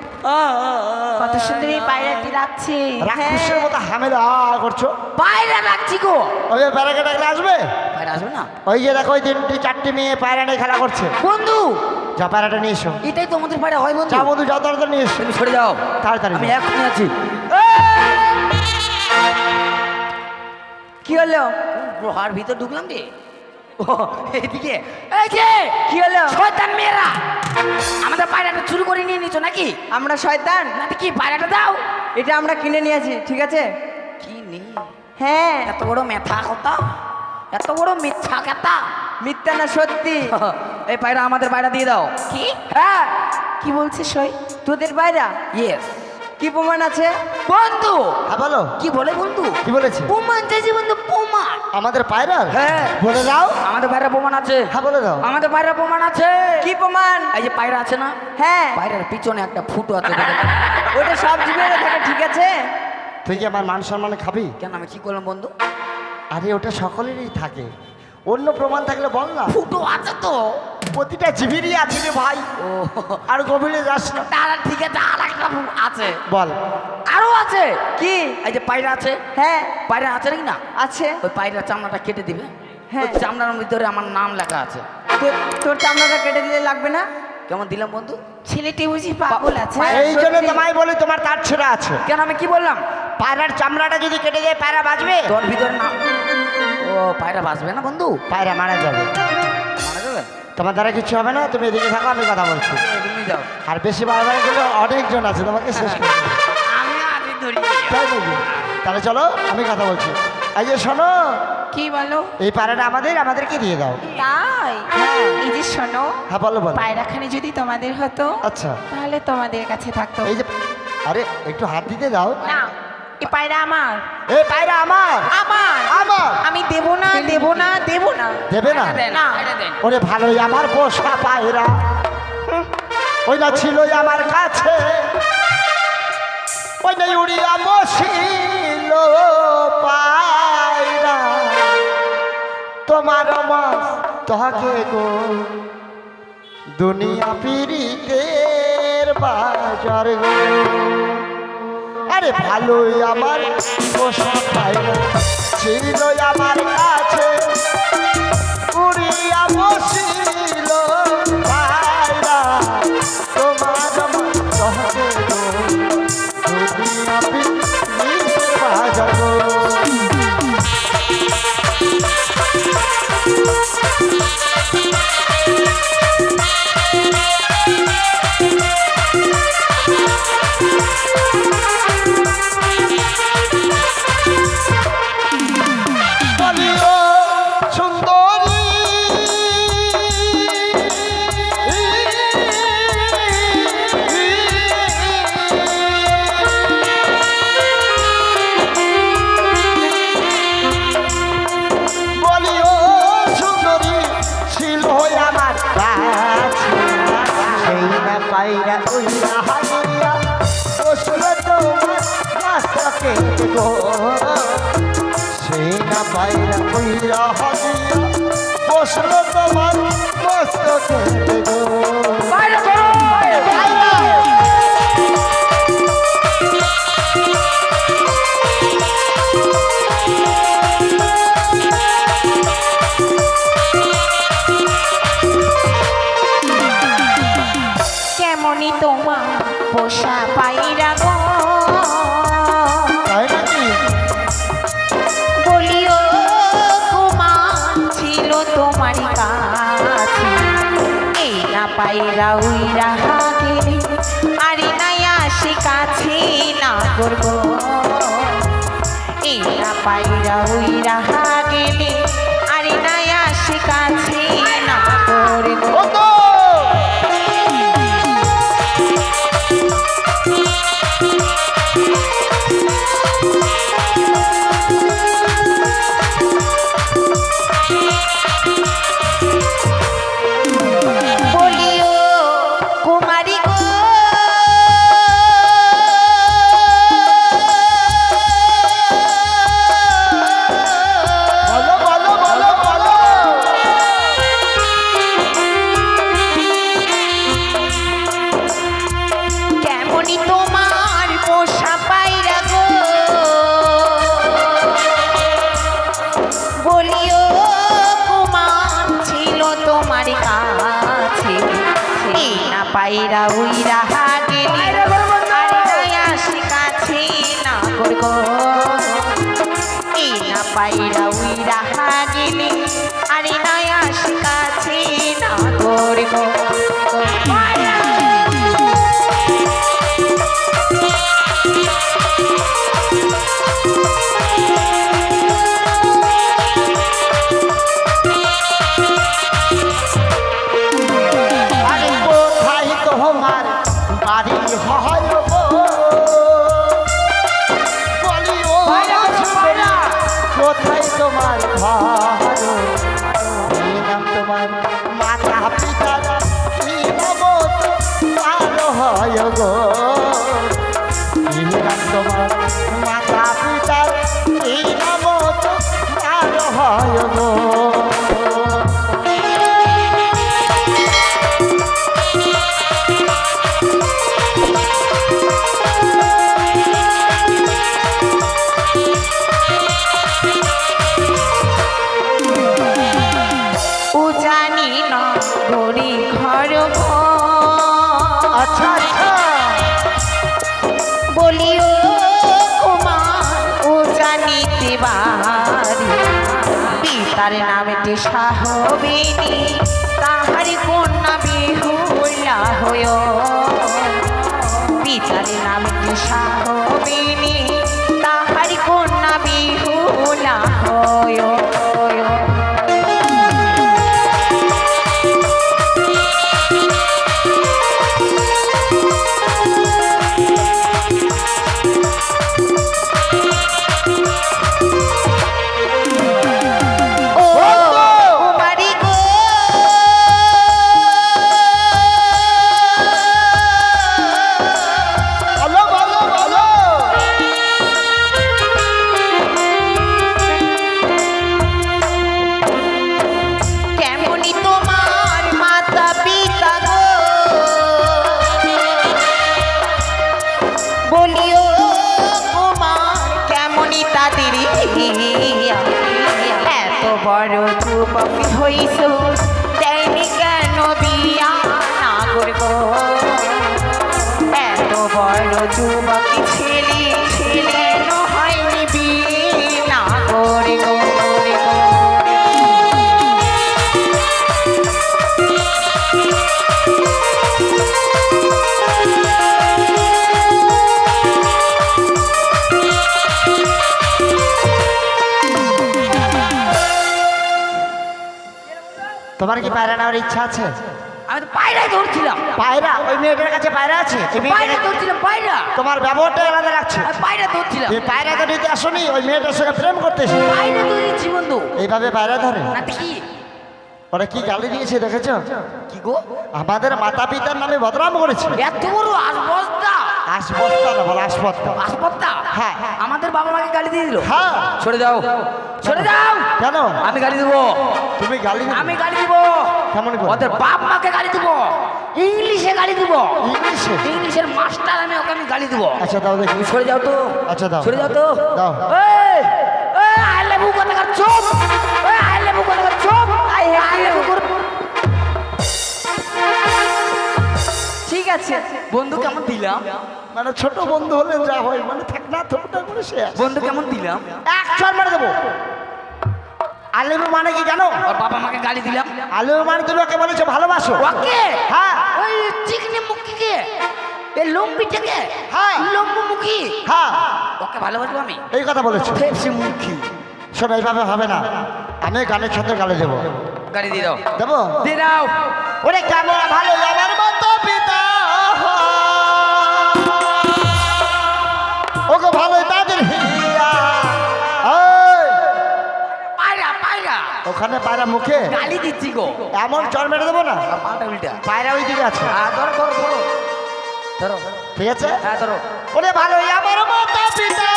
কত সুন্দর এই পায়রাটি ডাকছে। রাক্ষসের মতো হামেলা করছো। পায়রা ডাকছি গো। ওই যে পায়রাকে ডাকলে আসবে? পায়রা আসবে না ওই যে দেখো ওই 3টি 4টি মেয়ে পায়রা নিয়ে খেলা করছে। বন্ধু? যা পায়রাটা নিয়ে এসো। এটাই তো আমাদের পায়রা হয় বন্ধু। যা বন্ধু যাও তাড়াতাড়ি নিয়ে এসো। তুমি সরে যাও, তাড়াতাড়ি আমি যাও। এখনই আছি। কি হলো? গুহার ভিতর ঢুকলাম রে। ও এইদিকে। এই যে কি হলো? শয়তান মেয়েরা আমাদের পায়রাটা চুরি করে নিয়ে নিছো নাকি? আমরা শয়তান? না কি পায়রাটা দাও। এটা আমরা কিনে নিয়েছি ঠিক আছে? কি নি হ্যাঁ এত বড় মেথা কথা, এত বড় মিথ্যা কথা। মিথ্যা না সত্যি। এই পায়রা আমাদের পায়রা দিয়ে দাও। কি হ্যাঁ কি বলছিস সই? তোদের পায়রা? ইয়েস কি প্রমাণ আছে? বন্ধু। হ্যাঁ বলো কি বলে বন্ধু? কি বলেছে? প্রমাণ চাইছি বন্ধু, প্রমাণ। আমাদের পায়রা? হ্যাঁ বলে দাও। আমাদের পায়রা প্রমাণ আছে। হ্যাঁ বলে দাও। আমাদের পায়রা প্রমাণ আছে। কি প্রমাণ? এই যে পায়রা আছে না, হ্যাঁ পায়রার পিছনে একটা ফুটো আছে দেখে নাও। ওটা সব জীবের থাকে ঠিক আছে? তুই কি আমার মান সম্মানে খাবি? কেন আমি কি করলাম বন্ধু? আরে ওটা সকলেরই থাকে, অন্য প্রমাণ থাকলে বল না। ফুটো আছে তো। প্রতিটা জীবেরই আছে রে ভাই। ও আর গভীরে যাস না। তারা ঠিক আছে, আর একটা আছে, বল। আরো আছে। কি? এই যে পায়রা আছে, হ্যাঁ পায়রা আছে নাকি না? আছে। ওই পায়রার চামড়াটা কেটে দিবে। হ্যাঁ। ওই চামড়ার ভিতরে আমার নাম লেখা আছে। তোর চামড়াটা কেটে দিলে লাগবে না? কেমন দিলাম বন্ধু? ছেলেটি বুঝি পাগল আছে। এই জন্য তোমায় বলি তোমার তার ছেঁড়া আছে। কেন আমি কি বললাম? পায়রার চামড়াটা যদি কেটে দেয় পায়রা বাঁচবে? তোর ভিতরে নাম। ও পায়রা বাঁচবে না বন্ধু? পায়রা মারা যাবে। মারা যাবে? তোমার দ্বারা কিছু হবে না, তুমি এদিকে থাকো, আমি কথা বলছি। তুমি যাও। আর বেশি বারবার গেলে অনেকজন আছে, তোমাকে শেষ করে দেবে। আমি আগে ধরি। তাই নাকি? তাহলে চলো আমি কথা বলছি। এই যে শোনো, কি বলো? এই পায়রাটা আমাদেরকে দিয়ে দাও। তাই? এই যে শোনো, হ্যাঁ বলো বলো। পায়রাখানে যদি তোমাদের হতো আচ্ছা তাহলে তোমাদের কাছে থাকতো। এই যে, আরে একটু হাত দিতে দাও। না এই পায়রা আমার। এই পায়রা আমার। আমার আমার। আমি দেব না দেব না দেব না। দেবে না? না। ওরে ভালোই আমার পোষা পায়রা, ওই না ছিল আমার কাছে, ওই না উড়িয়া বসিল পায়রা, তোমার মাস তোহাকে গো দুনিয়া পিরিতের বাজার গো। আরে ভালোই আমার পোষা পায়রা ছিল আমার কাছে, উড়িয়া বসিল পায়রা, তোমার মহকে গো দুনিয়া পিরিতের বাজার গো। বলিও সুন্দরী বলিও সুন্দরী ছিল আমার কাছে, সেই না পাইরা ওই না হাজিয়া বসল তোমার রাস্তাকে গো, সেই না পাইরা কইরা হাজিয়া বসল তোমার মস্তকে গো। পায়রা ধরো। কেমনই তোমার পোষা পায়রা গো, তাই নাকি? বলিও কুমার ছিল তোমার কাছে, এই না পায়রা উইরা গেলি আরে নাই আসি কাছে না করব এই না পায়রা উইরা গেলি আরে নাই আসি কাছে না করব ওগো! বলিও কুমারী গো বলো বলো বলো বলো কেমনই তোমার পোষা পায়রা গো বলিও কুমার ছিল তোমার কাছে এই না পায়রা উইরা গেলি আরে নাই আসি কাছে না করবো এই না পায়রা উইরা গেলি আরে নাই আসি কাছে না করবো আরে কোথায় তোমার বাড়ি হয় গো? বলি ও সুন্দরী, কোথায় তোমার ঘর? কি নাম তোমার মাতা পিতা কি নাম আর হয় গো? কি নাম তোমার মাতা পিতা কি নাম আর হয় গো? উজানি না গরি ঘর আচ্ছা আচ্ছা বলিও কুমার উজানিতে বাড়ি পিতার নামটি সাহবিনী তাহার কন্যা বিহুলা হয় পিতার নামটি সাহবিনী তাহার কন্যা বিহুলা হয় ও কুমারী গো বলো বলো বলো কেমনই তোমার মাতা পিতা গো বলিও কুমার কেমনই তাদের এত বড় যুবক হইস দেয়নি কেন বিয়া না করব এত বড় যুবক ছেলে ছেলে হয়নি বিয়ে না করব তোমার কি পায়রা নেওয়ার ইচ্ছা আছে? আমি তো পায়রাই ধরছিলাম, পায়রা ওই মেয়েটার কাছে পায়রা আছে? এই পায়রা মেয়েটার ধরছিলাম, পায়রা তোমার ব্যবহারটা আলাদা লাগছে। আমি পায়রা ধরছিলাম, তুমি পায়রা তো নিতে আসনি, ওই মেয়েটার সঙ্গে প্রেম করতেছি। পায়রা ধরেছি বন্ধু। এইভাবে পায়রা ধরে? না তো কি ওরা কি গালি দিয়েছে দেখেছো? কি গো আমাদের মাতা পিতার নামে বদনাম করেছে। এত বড় আসবস্তা, আসবস্তা না বল, আসবস্তা। আসবস্তা হ্যাঁ। আমাদের বাবা মাকে গালি দিয়ে দিল। হ্যাঁ। সরে যাও, সরে যাও। কেন আমি গালি দেবো, তুমি গালি দিবে? আমি গালি দিব। কেমন করে? ওদের বাপ মাকে গালি দিব, ইংলিশে গালি দিব, ইংলিশে? ইংলিশের মাস্টার আমি ওকে আমি গালি দিব। আচ্ছা দাও দেখি। তুমি সরে যাও তো, আচ্ছা দাও। সরে যাও তো। দাও। এই এই আই লাভ ইউ কথা কর চুপ, এই আই লাভ ইউ কথা কর চুপ, আই লাভ ইউ কর। ঠিক আছে বন্ধু, কেমন দিলাম? মানে ছোট বন্ধু হলে যা হয়, মানে থাক না থোপটা করে সে আছে। বন্ধু কেমন দিলাম? এক চড় মেরে দেবো। আলেমু মানে কি জানো? ওর বাবা মাকে গালি দিলাম। আলেমু মানে তুমি ওকে বলেছো ভালোবাসো? ওকে হ্যাঁ ওই চিকনি মুখিকে এ লম্বিটাকে হ্যাঁ। লম্বু মুখী হ্যাঁ ওকে ভালোবাসবো আমি। এই কথা বলেছো। ফেপসি মুখী শোনো এইভাবে হবে না, আমি গানের সাথে গালে দেবো। গালি দিয়ে দাও দেবো? দিয়ে দাও। ওরে কেমন ভালো আমার মতো পিতা, ওকে ভালো তাদের হিয়া। ওই, পায়রা পায়রা ওখানে পায়রা মুখে গালি দিচ্ছি গো। এমন চর মেরে দেবো না, আর পাটা উল্টা। পায়রা ওই দিকে আছে। হ্যাঁ ধরো ধরো ধরো ধরো। ঠিক আছে? হ্যাঁ ধরো। ওরে ভালো আমার মতো পিতা,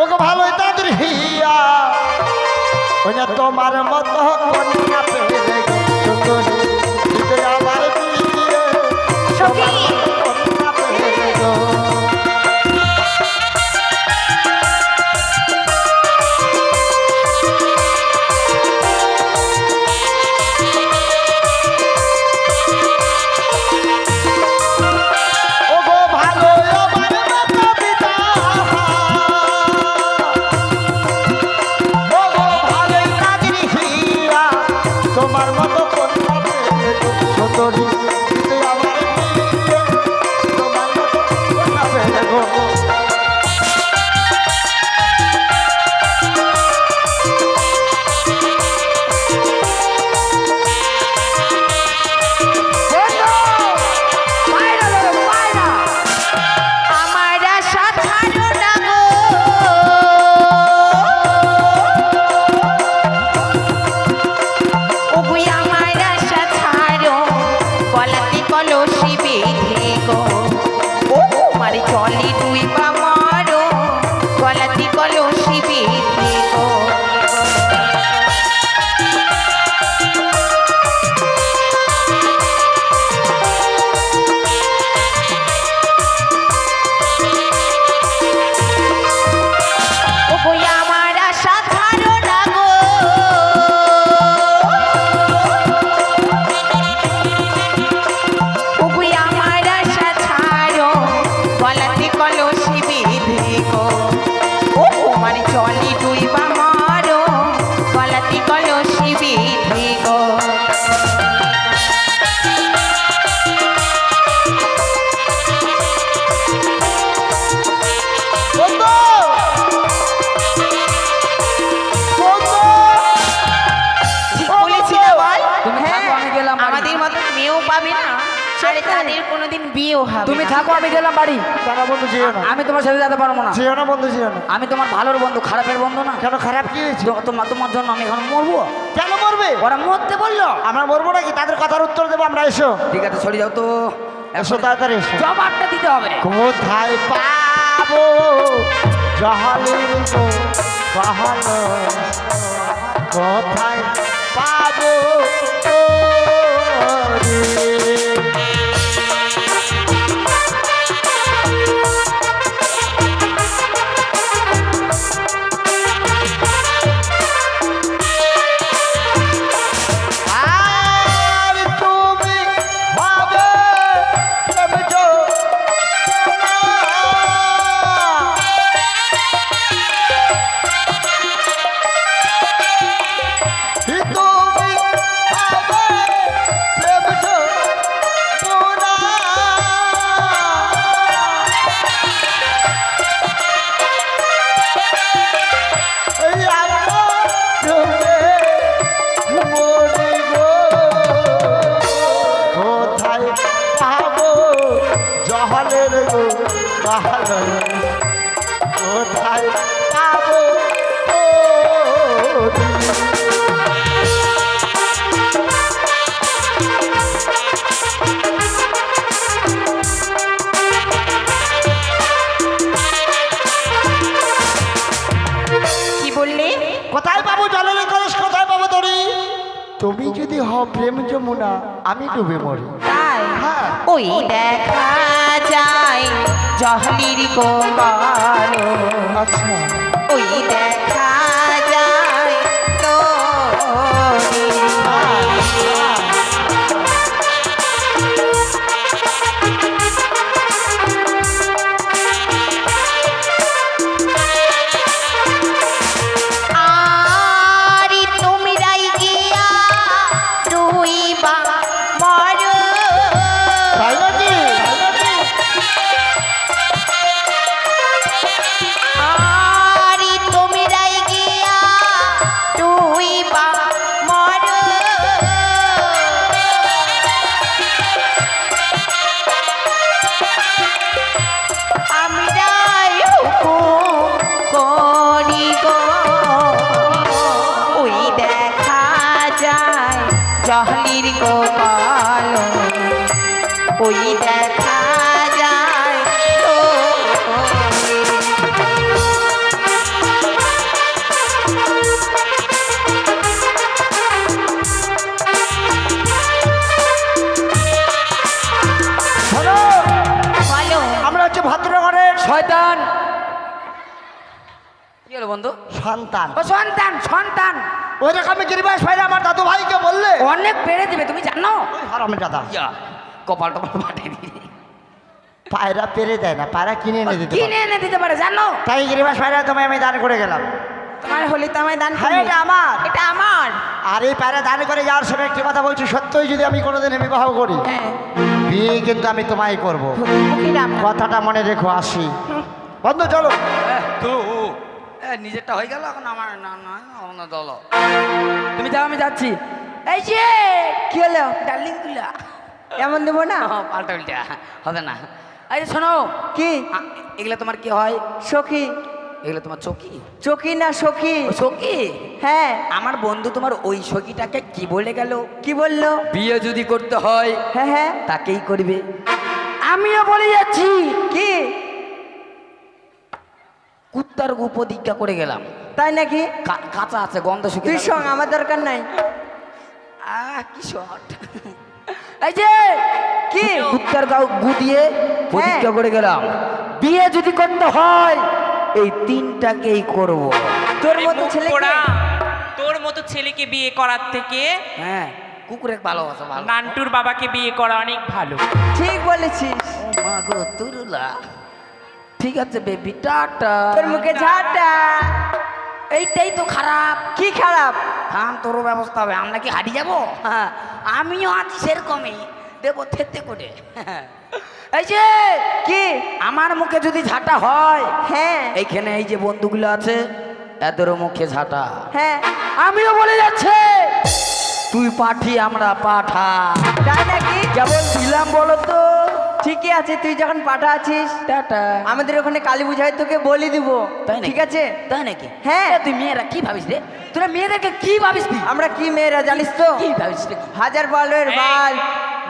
ওকে ভালো তাদের হিয়া। ওই না তোমার মতো কন্যা পেলে গো সুন্দরী, হৃদয় আমার বিয়ে, সখী। কন্যা পেলে গো। ওগো ভালো আমার মতো পিতা, ওগো ভালো তাদের হিয়া, তোমার মতো কন্যা পেলে গো সুন্দরী, হৃদয় আমার বিয়ে, তোমার মতো কন্যা পেলে গো। পায়রা ধরো পায়রা। আমার আশা ছাড়ো না গো, ওগুই আমার আশা ছাড়ো, গলাতে কলসি বেঁধে গো, ও মারে চলে দুই বা মারো, গলাতে কলসি বেঁধে গো। ওগোই আমার আশা ছাড়ো না গো, ওগোই আমার আশা ছাড়ো, গলাতে কলসি বেঁধে গো, ও মানে চলে দুই বা মারো, গলাতে কলসি বেঁধে গো। বন্ধু! বন্ধু! ঠিক বলেছিল বল। তুমি থাকো, আমি গেলাম বাড়ি। আমাদের মতো মেয়েও পাবে না, আরে তাদের কোনোদিন বিয়েও হবে তুমি না। থাকো, আমি গেলাম বাড়ি। দাঁড়া বন্ধু, যেও না, আমি তোমার সাথে যেতে পারবো না। যেও না বন্ধু, যেও না। আমি তোমার ভালোর বন্ধু, খারাপের বন্ধু না। কেন, খারাপ কি হয়েছে? তোমার তোমার জন্য আমি এখন মরবো। কেন মরবে? ওরা মরতে বললো। আমরা মরবো নাকি? তাদের কথার উত্তর দেবো আমরা। এসো, ঠিক আছে সরে যাও তো। এসো তাড়াতাড়ি এসো। জবাবটা দিতে হবে। কোথায় পাবো জহালির গো ভালো, কোথায় পাবো তোরে? আর তুমি হবে প্রেম জোড়া, তুমি হবে প্রেম জোড়া। এই আমার ডুবে মরে গো, কোথায় পাবো জহলের গো ভালো, কোথায় পাবো তোরে? কি বললে? কোথায় পাবো জলের কলস, কোথায় পাবো তরি? তুমি যদি হও প্রেম যমুনা, আমি ডুবে মরি। তাই হ্যাঁ। ওই দেখা যায় জহলির গোপাল, আচ্ছা, ওই দেখা যায় তো তুই বা মর তাই নাকি? আরে তোমরাই গিয়া তুই বা মর আমরাই হুকুম করি গো ওই দেখা যায় জহলির গোপাল ওই দেখা যায় তো শোনো, বলো আমরা হচ্ছে ভদ্রগণের শয়তান কি হলো বন্ধু? সন্তান। ও সন্তান সন্তান ওই রকম গিরিবাস ভাইরা আমার দাদু ভাইকে বললে অনেক বেড়ে দিবে তুমি জানো? ওই হারামের দাদা ইয়া কপাল টপাল ফাটিয়ে দিয়ে পায়রা পেরে দেয় না, পায়রা কিনে এনে দিতে পারে। কিনে এনে দিতে পারে জানো? তাই গিরিবাস ভাইরা তোমায় আমি দান করে গেলাম। তোমার হলি তো আমায় দান হ্যাঁ, করবে। এটা আমার। এটা আমার আর এই পায়রা দান করে যাওয়ার সময় একটি কথা বলছি, সত্যই যদি আমি কোনোদিন বিবাহ করি হ্যাঁ বিয়ে কিন্তু আমি তোমায় করব। মুখী রাম কথাটা মনে রেখো। আসি বন্ধু, চলো। তো নিজেরটা হয়ে গেল, এখন আমার না না না দল। তুমি যাও, আমি যাচ্ছি। এই যে কি হলো ডার্লিং গুলা এমন দেবো না পাল্টা উল্টা হবে না। এই যে শোনো, কি এগুলো তোমার কি হয়? সখী এগুলো তোমার চকি? চকি না সখী ও সখী? হ্যাঁ আমার বন্ধু তোমার ওই সখীটাকে কি বলে গেল? কি বললো বিয়ে যদি করতে হয় হ্যাঁ হ্যাঁ তাকেই করবে। আমিও বলে যাচ্ছি, কি কুত্তার উপদীক্ষা করে গেলাম। তাই নাকি কাঁচা আছে, গন্ধ শুকিয়ে তুই গেছে। সঙ্গ আমার দরকার নাই কি শট! এই যে কি কুত্তার গাও গু দিয়ে প্রতিজ্ঞা করে গেলাম, বিয়ে যদি করতে হয় এই তিনটাকেই করব। তোর আরে মতো মুখ ছেলে পোড়া, তোর মতো ছেলেকে বিয়ে করার থেকে হ্যাঁ, কুকুরের ভালোবাসা ভালো। নান্টুর বাবাকে বিয়ে করা অনেক ভালো। ঠিক বলেছিস ও মা গো তুরুলা। ঠিক আছে বেবি, টাটা। তোর মুখে ঝাঁটা এইটাই তো খারাপ। কি খারাপ থাম, তোরও ব্যবস্থা হবে। আমরা কি হারিয়ে যাবো? হ্যাঁ, আমিও আছি সেরকমই, দেবো থেতে করে। এই যে কি আমার মুখে যদি ঝাঁটা হয়, হ্যাঁ এইখানে এই যে বন্ধুগুলো আছে এদেরও মুখে ঝাঁটা। হ্যাঁ আমিও বলে যাচ্ছে তুই পাঠি, আমরা পাঠা। তাই নাকি যেমন দিলাম বলো তো। ঠিকই আছে তুই যখন পাঠা আছিস টাটা। আমাদের ওখানে কালী পূজায় তোকে বলি দিব তাই নাকি? ঠিক আছে তাই নাকি? হ্যাঁ। এ, তুই মেয়েরা কি ভাবিস রে? তোরা মেয়েদেরকে কি ভাবিস তুই? আমরা কি মেয়েরা জানিস তো কি ভাবিস রে? হাজার বালের এই, বাল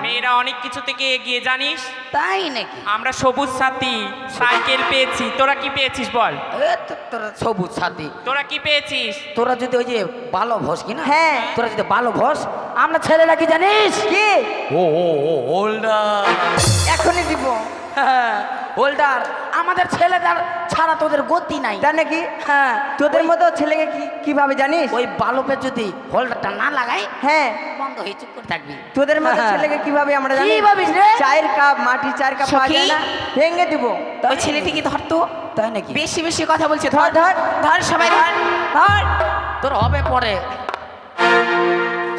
মেয়েরা অনেক কিছু থেকে এগিয়ে, জানিস? তাই নাকি? আমরা সবুজ সাথী সাইকেল পেয়েছি, তোরা কি পেয়েছিস বল? এ তো তোরা সবুজ সাথী। তোরা কি পেয়েছিস? তোরা যদি ওই যে বালো ভস কিনা, হ্যাঁ। তোরা যদি বালো ভস, আমরা ছেলেরা কি জানিস? কি ও ও ও হোল্ডার। এখনই দিব হোল্ডার আমাদের ছেলেদের ছাড়া তোদের গতি নাই। তাই নাকি হ্যাঁ, তোদের মতো ছেলেকে কি কিভাবে জানিস ওই বালপে যদি হোল্ডারটা না লাগাই হ্যাঁ বন্ধ হয়ে চুপ করে থাকবি। তোদের মতো হ্যাঁ। ছেলেকে কিভাবে আমরা কি জানি ভাবিস রে? চায়ের কাপ মাটি চায়ের কাপ পাওয়া যায় সখী? না ভেঙে দিব ওই ছেলেটিকে ধরতো, তাই নাকি? বেশি বেশি কথা বলছে। ধর ধর ধর সবাই ধর ধর। তোর হবে পরে।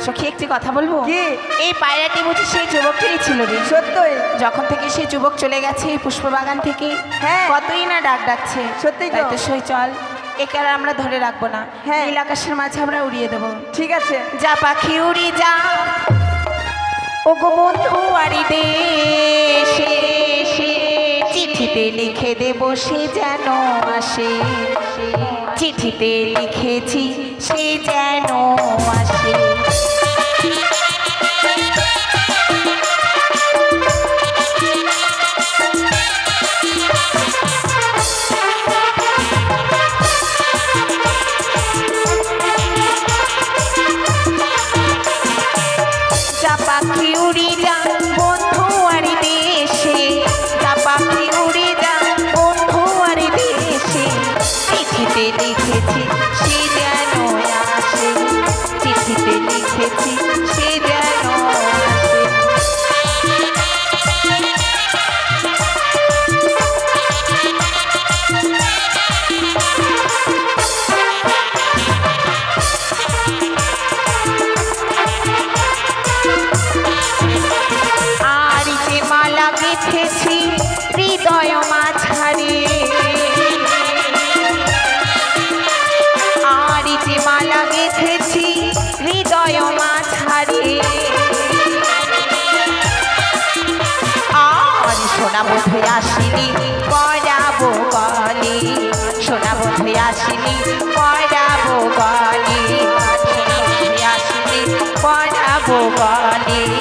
সখী একটি কথা বলবো? কি? এই পায়রাটি বুঝি সেই যুবকটিরই ছিল রে। সত্যই যখন থেকে সেই যুবক চলে গেছে এই পুষ্পবাগান থেকে, হ্যাঁ। কতই না ডাক ডাকছে। সত্যিই তো। তাই তো সই চল, একে আর আমরা ধরে রাখবো না। হ্যাঁ। নীল আকাশের মাঝে আমরা উড়িয়ে দেবো। ঠিক আছে যা পাখি উড়ি যা, ও গো বন্ধু আড়ি দেশে, চিঠিতে লিখে দেবো সে যেন আসে, চিঠিতে লিখেছি সে যেন আসে। যা পাখি উড়ি যা বন্ধু আড়ি দেশে, যা পাখি উড়ি যা বন্ধু আড়ি দেশে, চিঠিতে লিখেছি সে যেন আসে, চিঠিতে লিখেছি সে যেন আসে। সোনা বন্ধু আসিনি পড়াবো গলি সোনা বন্ধু আসিনি পড়াবো গলি সোনা বন্ধু আসিনি পড়াবো গলি